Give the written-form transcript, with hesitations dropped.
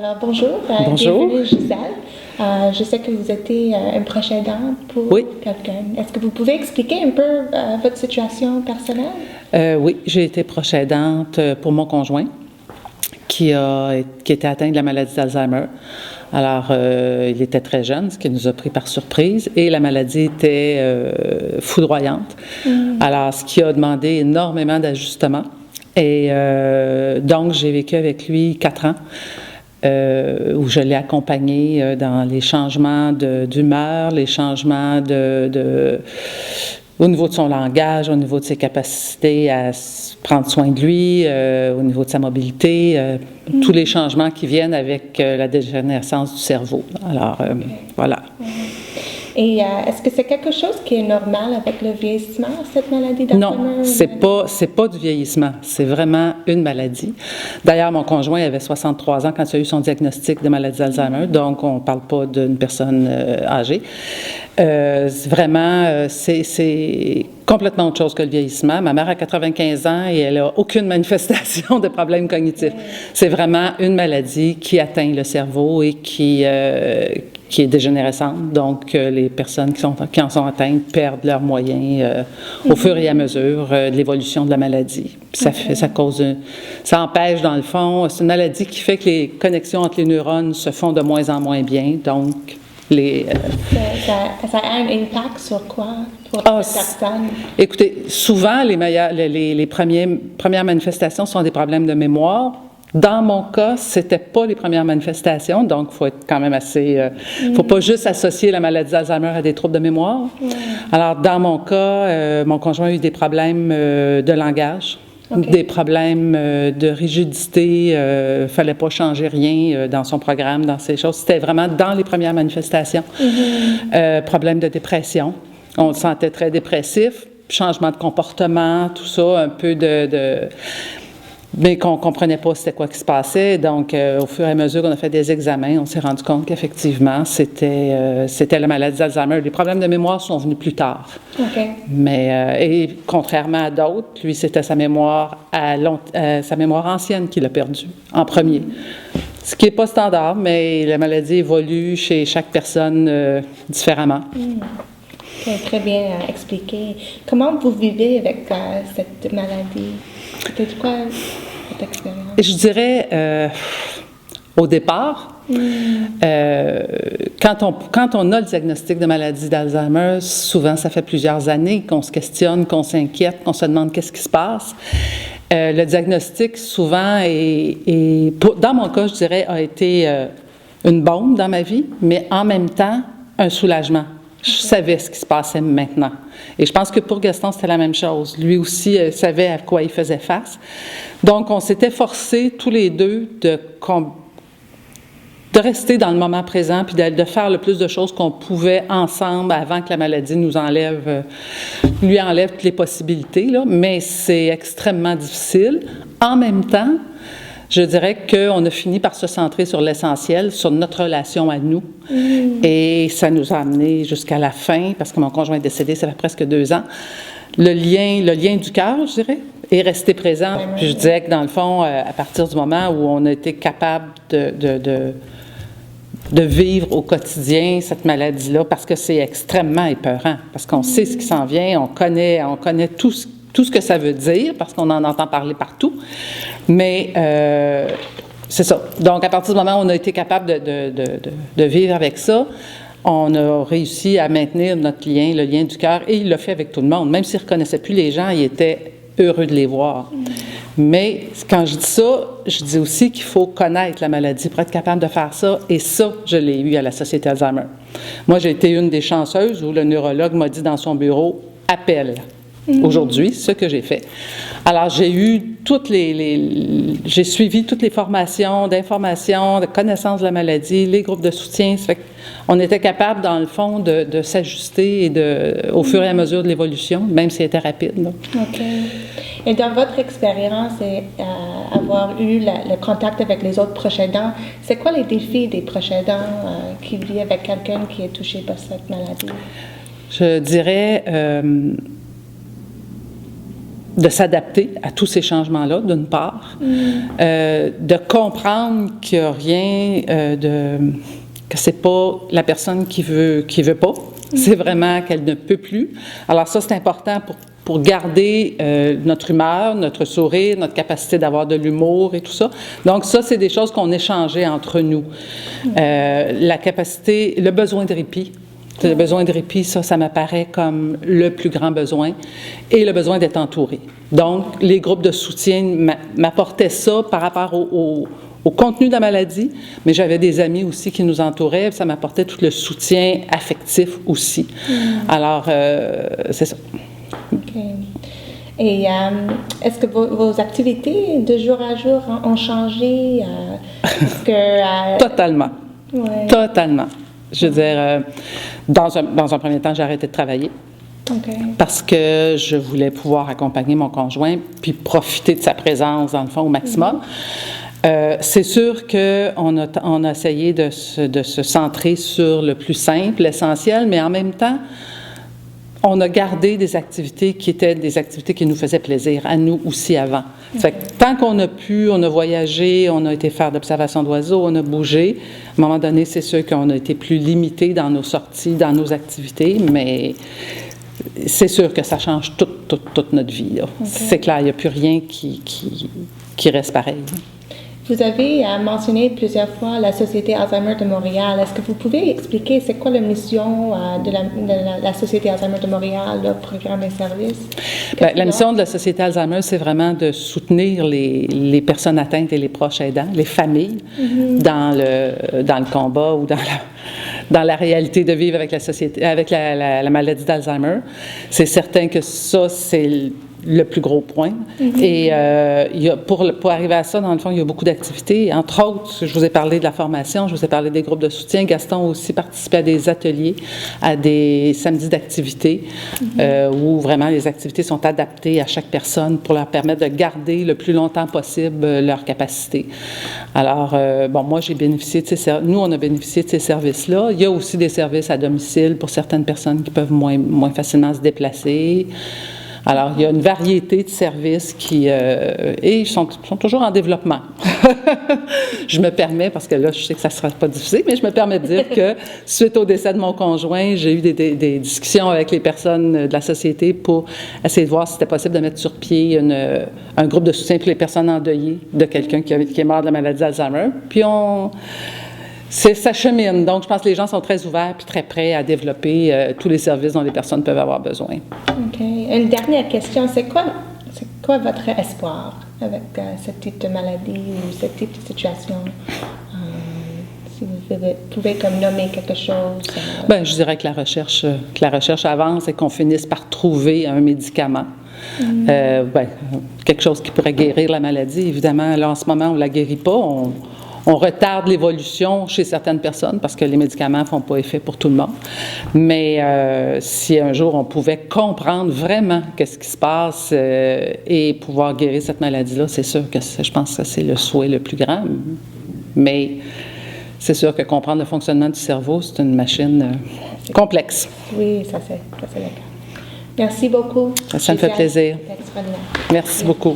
Alors, bonjour. Bonjour. Bienvenue, Gisèle. Je sais que vous êtes un proche aidant pour quelqu'un. Est-ce que vous pouvez expliquer un peu votre situation personnelle? Oui, j'ai été proche aidante pour mon conjoint qui était atteint de la maladie d'Alzheimer. Alors, il était très jeune, ce qui nous a pris par surprise, et la maladie était foudroyante. Alors, ce qui a demandé énormément d'ajustements. Et donc, j'ai vécu avec lui 4 ans. Où je l'ai accompagné dans les changements d'humeur, les changements au niveau de son langage, au niveau de ses capacités à prendre soin de lui, au niveau de sa mobilité, tous les changements qui viennent avec la dégénérescence du cerveau. Alors, voilà. Et est-ce que c'est quelque chose qui est normal avec le vieillissement, cette maladie d'Alzheimer? Non, c'est pas du vieillissement, c'est vraiment une maladie. D'ailleurs, mon conjoint avait 63 ans quand il a eu son diagnostic de maladie d'Alzheimer, donc on ne parle pas d'une personne âgée. Vraiment, c'est complètement autre chose que le vieillissement. Ma mère a 95 ans et elle n'a aucune manifestation de problème cognitif. C'est vraiment une maladie qui atteint le cerveau et qui est dégénérescente. Donc, les personnes qui en sont atteintes perdent leurs moyens au fur et à mesure de l'évolution de la maladie. Puis ça empêche, dans le fond, c'est une maladie qui fait que les connexions entre les neurones se font de moins en moins bien. Donc, ça a un impact sur quoi pour la personne? Écoutez, souvent, les premières manifestations sont des problèmes de mémoire. Dans mon cas, c'était pas les premières manifestations, donc il faut être quand même assez... faut pas juste associer la maladie d'Alzheimer à des troubles de mémoire. Alors, dans mon cas, mon conjoint a eu des problèmes de langage, des problèmes de rigidité, fallait pas changer rien dans son programme, dans ces choses. C'était vraiment dans les premières manifestations. Problèmes de dépression. On le sentait très dépressif, changement de comportement, tout ça, un peu mais qu'on ne comprenait pas c'était quoi qui se passait. Donc, au fur et à mesure qu'on a fait des examens, on s'est rendu compte qu'effectivement, c'était la maladie d'Alzheimer. Les problèmes de mémoire sont venus plus tard. Mais, et contrairement à d'autres, lui, c'était sa mémoire ancienne qu'il a perdue en premier. Ce qui n'est pas standard, mais la maladie évolue chez chaque personne différemment. Très bien expliqué. Comment vous vivez avec cette maladie? C'était quoi votre expérience? Je dirais, au départ, quand on a le diagnostic de maladie d'Alzheimer, souvent ça fait plusieurs années qu'on se questionne, qu'on s'inquiète, qu'on se demande qu'est-ce qui se passe. Le diagnostic, souvent, dans mon cas, je dirais, a été une bombe dans ma vie, mais en même temps, un soulagement. Je savais ce qui se passait maintenant. Et je pense que pour Gaston, c'était la même chose. Lui aussi savait à quoi il faisait face. Donc, on s'était forcés tous les deux de rester dans le moment présent puis de faire le plus de choses qu'on pouvait ensemble avant que la maladie lui enlève toutes les possibilités. Là. Mais c'est extrêmement difficile. En même temps, je dirais qu'on a fini par se centrer sur l'essentiel, sur notre relation à nous. Et ça nous a amenés jusqu'à la fin, parce que mon conjoint est décédé, ça fait presque 2 ans. Le lien du cœur, je dirais, est resté présent. Puis je dirais que dans le fond, à partir du moment où on a été capable de vivre au quotidien cette maladie-là, parce que c'est extrêmement épeurant, parce qu'on sait ce qui s'en vient, on connaît tout ce que ça veut dire, parce qu'on en entend parler partout. Mais c'est ça. Donc, à partir du moment où on a été capable de vivre avec ça, on a réussi à maintenir notre lien, le lien du cœur, et il l'a fait avec tout le monde. Même s'il ne reconnaissait plus les gens, il était heureux de les voir. Mais quand je dis ça, je dis aussi qu'il faut connaître la maladie pour être capable de faire ça. Et ça, je l'ai eu à la Société Alzheimer. Moi, j'ai été une des chanceuses où le neurologue m'a dit dans son bureau « appelle ». Aujourd'hui, ce que j'ai fait. Alors, j'ai eu j'ai suivi toutes les formations d'information, de connaissance de la maladie, les groupes de soutien. Ça fait qu'on était capable, dans le fond, de s'ajuster au fur et à mesure de l'évolution, même si elle était rapide. Là. OK. Et dans votre expérience et avoir eu le contact avec les autres proches aidants, c'est quoi les défis des proches aidants qui vivent avec quelqu'un qui est touché par cette maladie? Je dirais... de s'adapter à tous ces changements-là, d'une part, de comprendre qu'il n'y a rien que c'est pas la personne qui veut pas, c'est vraiment qu'elle ne peut plus. Alors ça, c'est important pour garder notre humeur, notre sourire, notre capacité d'avoir de l'humour et tout ça. Donc ça, c'est des choses qu'on échangeait entre nous. La capacité, le besoin de répit. Le besoin de répit, ça m'apparaît comme le plus grand besoin, et le besoin d'être entouré. Donc, les groupes de soutien m'apportaient ça par rapport au contenu de la maladie, mais j'avais des amis aussi qui nous entouraient, ça m'apportait tout le soutien affectif aussi. Alors, c'est ça. OK. Et est-ce que vos activités de jour à jour ont changé? Totalement. Ouais. Totalement. Je veux dire, dans un premier temps, j'ai arrêté de travailler. Okay. Parce que je voulais pouvoir accompagner mon conjoint puis profiter de sa présence, dans le fond, au maximum. C'est sûr qu'on a essayé de se centrer sur le plus simple, l'essentiel, mais en même temps, on a gardé des activités qui étaient des activités qui nous faisaient plaisir, à nous aussi avant. Fait que tant qu'on a pu, on a voyagé, on a été faire d'observation d'oiseaux, on a bougé. À un moment donné, c'est sûr qu'on a été plus limité dans nos sorties, dans nos activités, mais c'est sûr que ça change toute notre vie. Là. Okay. C'est clair, il n'y a plus rien qui reste pareil. Vous avez mentionné plusieurs fois la Société Alzheimer de Montréal. Est-ce que vous pouvez expliquer c'est quoi la mission de la Société Alzheimer de Montréal, le programme et services? La mission de la Société Alzheimer, c'est vraiment de soutenir les personnes atteintes et les proches aidants, les familles, dans le combat ou dans la réalité de vivre avec la maladie d'Alzheimer. C'est certain que ça, c'est le plus gros point. Et pour arriver à ça, dans le fond, il y a beaucoup d'activités. Entre autres, je vous ai parlé de la formation, je vous ai parlé des groupes de soutien. Gaston a aussi participé à des ateliers, à des samedis d'activités, où vraiment les activités sont adaptées à chaque personne pour leur permettre de garder le plus longtemps possible leur capacité. Alors, moi, j'ai bénéficié de nous, on a bénéficié de ces services-là. Il y a aussi des services à domicile pour certaines personnes qui peuvent moins facilement se déplacer. Alors, il y a une variété de services qui sont toujours en développement. Je me permets, parce que là, je sais que ça ne sera pas difficile, mais je me permets de dire que suite au décès de mon conjoint, j'ai eu des discussions avec les personnes de la société pour essayer de voir si c'était possible de mettre sur pied un groupe de soutien pour les personnes endeuillées de quelqu'un qui est mort de la maladie d'Alzheimer. Puis ça chemine. Donc, je pense que les gens sont très ouverts et très prêts à développer tous les services dont les personnes peuvent avoir besoin. OK. Une dernière question. C'est quoi votre espoir avec ce type de maladie ou ce type de situation? Si vous pouvez comme nommer quelque chose. Je dirais que la recherche avance et qu'on finisse par trouver un médicament. Quelque chose qui pourrait guérir la maladie. Évidemment, là, en ce moment, on ne la guérit pas. On retarde l'évolution chez certaines personnes parce que les médicaments ne font pas effet pour tout le monde. Mais si un jour on pouvait comprendre vraiment qu'est-ce qui se passe et pouvoir guérir cette maladie-là, c'est sûr que je pense que c'est le souhait le plus grand. Mais c'est sûr que comprendre le fonctionnement du cerveau, c'est une machine complexe. Oui, ça c'est le cas. Merci beaucoup. Ça me fait plaisir. Merci beaucoup.